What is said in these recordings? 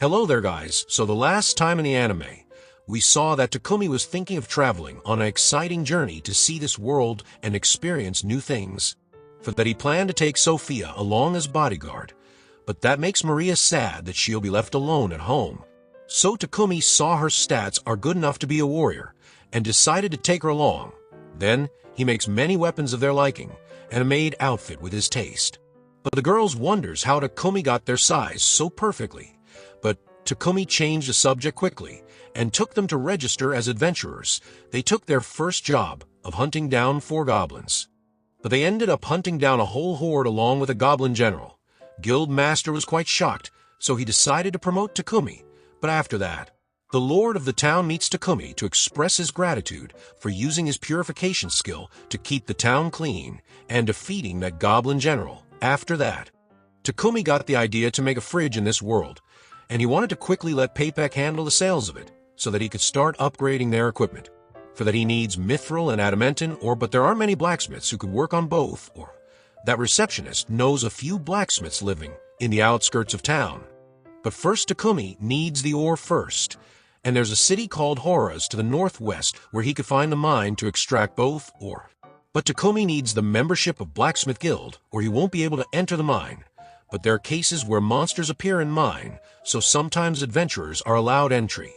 Hello there guys, so the last time in the anime, we saw that Takumi was thinking of traveling on an exciting journey to see this world and experience new things. For that he planned to take Sophia along as bodyguard, but that makes Maria sad that she'll be left alone at home. So Takumi saw her stats are good enough to be a warrior, and decided to take her along. Then, he makes many weapons of their liking, and a maid outfit with his taste. But the girls wonders how Takumi got their size so perfectly. But Takumi changed the subject quickly, and took them to register as adventurers. They took their first job of hunting down 4 goblins. But they ended up hunting down a whole horde along with a goblin general. Guild Master was quite shocked, so he decided to promote Takumi. But after that, the lord of the town meets Takumi to express his gratitude for using his purification skill to keep the town clean and defeating that goblin general. After that, Takumi got the idea to make a fridge in this world, and he wanted to quickly let Paypek handle the sales of it so that he could start upgrading their equipment. For that he needs mithril and adamantine, but there aren't many blacksmiths who could work on both, or that receptionist knows a few blacksmiths living in the outskirts of town. But first Takumi needs the ore first, and there's a city called Horas to the northwest where he could find the mine to extract both ore. But Takumi needs the membership of Blacksmith Guild, or he won't be able to enter the mine. But there are cases where monsters appear in mine, so sometimes adventurers are allowed entry.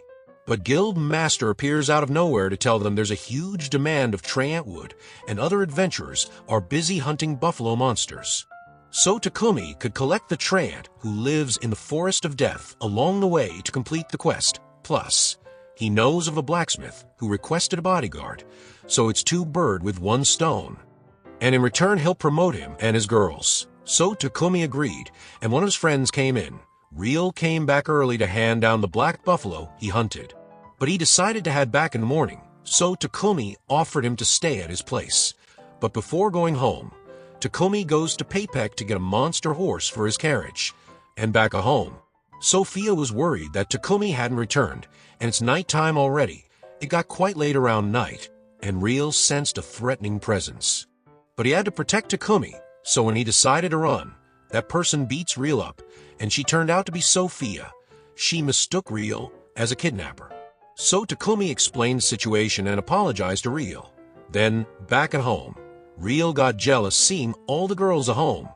But Guild Master appears out of nowhere to tell them there's a huge demand of Treant wood, and other adventurers are busy hunting buffalo monsters. So Takumi could collect the Treant who lives in the Forest of Death along the way to complete the quest. Plus, he knows of a blacksmith who requested a bodyguard, so it's 2 birds with 1 stone. And in return he'll promote him and his girls. So Takumi agreed, and one of his friends came in. Real came back early to hand down the black buffalo he hunted. But he decided to head back in the morning, so Takumi offered him to stay at his place. But before going home, Takumi goes to Paypek to get a monster horse for his carriage. And back at home, Sophia was worried that Takumi hadn't returned, and it's nighttime already. It got quite late around night, and Real sensed a threatening presence. But he had to protect Takumi, so when he decided to run, that person beats Real up, and she turned out to be Sophia. She mistook Real as a kidnapper. So Takumi explained the situation and apologized to Real. Then, back at home, Real got jealous seeing all the girls at home,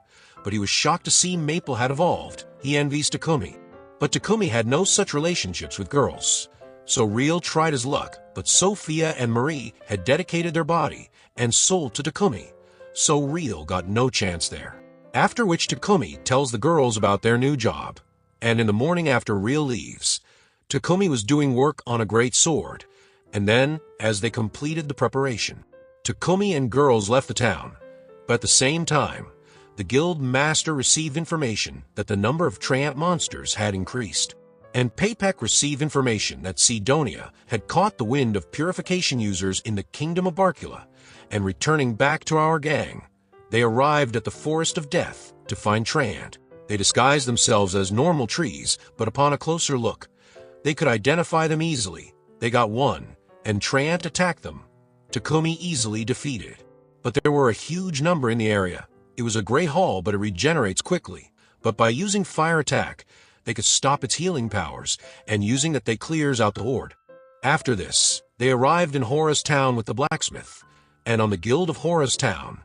but he was shocked to see Maple had evolved. He envies Takumi. But Takumi had no such relationships with girls. So Real tried his luck, but Sophia and Marie had dedicated their body and sold to Takumi. So Real got no chance there. After which Takumi tells the girls about their new job. And in the morning after Real leaves, Takumi was doing work on a great sword. And then, as they completed the preparation, Takumi and girls left the town. But at the same time, the Guild Master received information that the number of Treant monsters had increased. And Paypek received information that Sidonia had caught the wind of purification users in the Kingdom of Barkula, and returning back to our gang, they arrived at the Forest of Death to find Treant. They disguised themselves as normal trees, but upon a closer look, they could identify them easily. They got one, and Treant attacked them. Takumi easily defeated. But there were a huge number in the area. It was a gray hall, but it regenerates quickly. But by using fire attack, they could stop its healing powers, and using that they clears out the horde. After this, they arrived in Hora's town with the blacksmith, and on the Guild of Hora's town,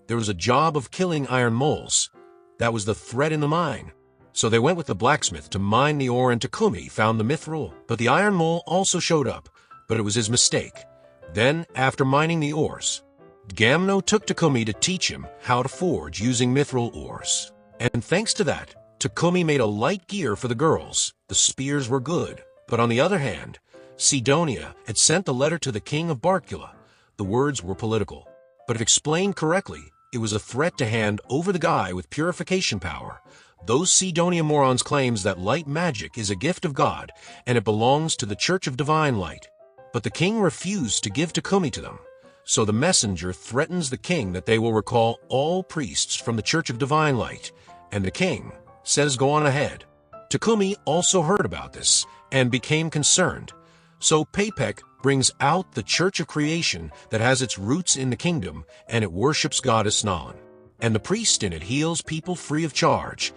there was a job of killing iron moles. That was the threat in the mine. So they went with the blacksmith to mine the ore, and Takumi found the mithril. But the iron mole also showed up, but it was his mistake. Then, after mining the ores, Gamno took Takumi to teach him how to forge using mithril ores. And thanks to that, Takumi made a light gear for the girls. The spears were good. But on the other hand, Sidonia had sent the letter to the King of Barkula. The words were political. But if explained correctly, it was a threat to hand over the guy with purification power. Those Sidonia morons claims that light magic is a gift of God, and it belongs to the Church of Divine Light. But the king refused to give Takumi to them. So the messenger threatens the king that they will recall all priests from the Church of Divine Light, and the king says go on ahead. Takumi also heard about this and became concerned. So Paypek brings out the Church of Creation that has its roots in the kingdom, and it worships goddess Nalan. And the priest in it heals people free of charge.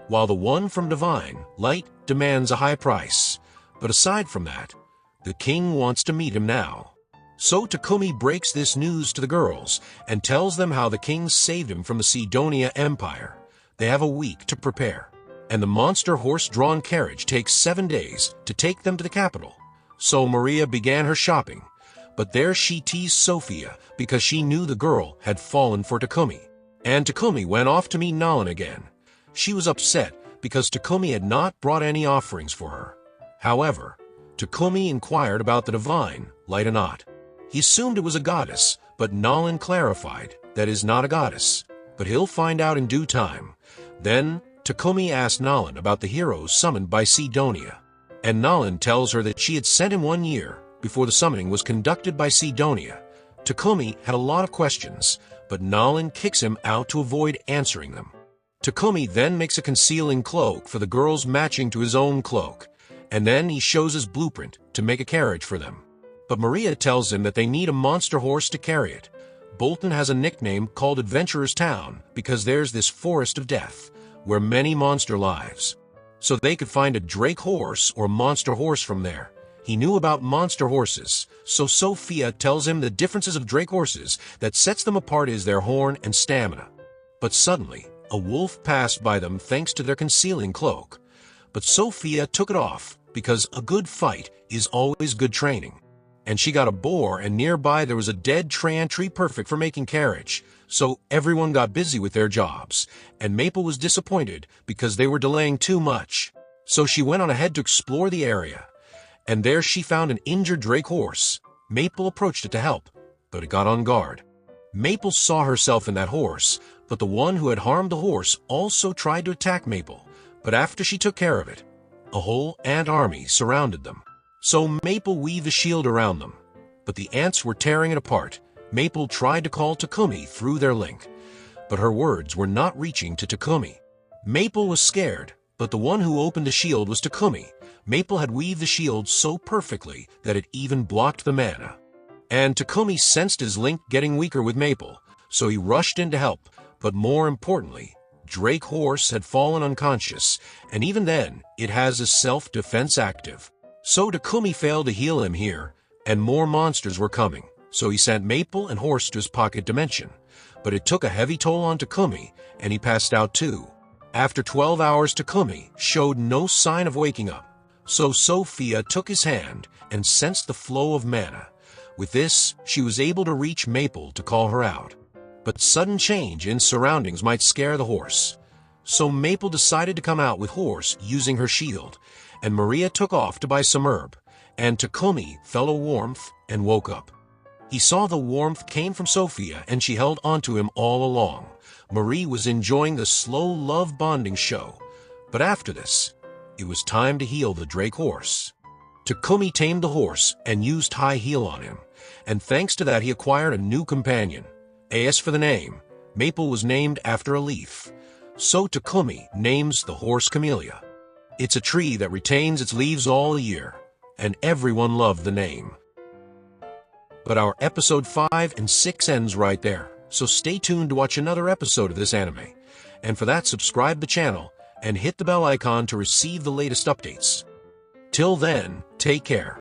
while the one from Divine Light demands a high price. But aside from that, the king wants to meet him now. So Takumi breaks this news to the girls and tells them how the king saved him from the Sidonia Empire. They have a week to prepare, and the monster horse-drawn carriage takes 7 days to take them to the capital. So Maria began her shopping, but there she teased Sophia because she knew the girl had fallen for Takumi. And Takumi went off to meet Nalan again. She was upset because Takumi had not brought any offerings for her. However, Takumi inquired about the Divine Light or not. He assumed it was a goddess, but Nalan clarified that is not a goddess, but he'll find out in due time. Then Takumi asked Nalan about the heroes summoned by Sidonia, and Nalan tells her that she had sent him 1 year before the summoning was conducted by Sidonia. Takumi had a lot of questions, but Nalan kicks him out to avoid answering them. Takumi then makes a concealing cloak for the girls matching to his own cloak, and then he shows his blueprint to make a carriage for them. But Maria tells him that they need a monster horse to carry it. Bolton has a nickname called Adventurer's Town because there's this forest of death where many monster lives. So they could find a drake horse or monster horse from there. He knew about monster horses, so Sophia tells him the differences of drake horses that sets them apart is their horn and stamina. But suddenly, a wolf passed by them thanks to their concealing cloak. But Sophia took it off because a good fight is always good training. And she got a boar, and nearby there was a dead tree perfect for making carriage. So everyone got busy with their jobs, and Maple was disappointed because they were delaying too much. So she went on ahead to explore the area, and there she found an injured drake horse. Maple approached it to help, but it got on guard. Maple saw herself in that horse, but the one who had harmed the horse also tried to attack Maple. But after she took care of it, a whole ant army surrounded them. So Maple weaved a shield around them, but the ants were tearing it apart. Maple tried to call Takumi through their link, but her words were not reaching to Takumi. Maple was scared, but the one who opened the shield was Takumi. Maple had weaved the shield so perfectly that it even blocked the mana. And Takumi sensed his link getting weaker with Maple, so he rushed in to help. But more importantly, Drake Horse had fallen unconscious, and even then, it has a self-defense active. So Takumi failed to heal him here, and more monsters were coming. So he sent Maple and Horse to his pocket dimension. But it took a heavy toll on Takumi, and he passed out too. After 12 hours, Takumi showed no sign of waking up. So Sophia took his hand and sensed the flow of mana. With this, she was able to reach Maple to call her out. But sudden change in surroundings might scare the horse. So Maple decided to come out with Horse using her shield, and Maria took off to buy some herb, and Takumi felt a warmth and woke up. He saw the warmth came from Sophia, and she held onto him all along. Marie was enjoying the slow love bonding show. But after this, it was time to heal the Drake Horse. Takumi tamed the horse and used high heel on him, and thanks to that he acquired a new companion. As for the name, Maple was named after a leaf. So Takumi names the horse Camellia. It's a tree that retains its leaves all year, and everyone loved the name. But our episode 5 and 6 ends right there, so stay tuned to watch another episode of this anime. And for that, subscribe the channel and hit the bell icon to receive the latest updates. Till then, take care.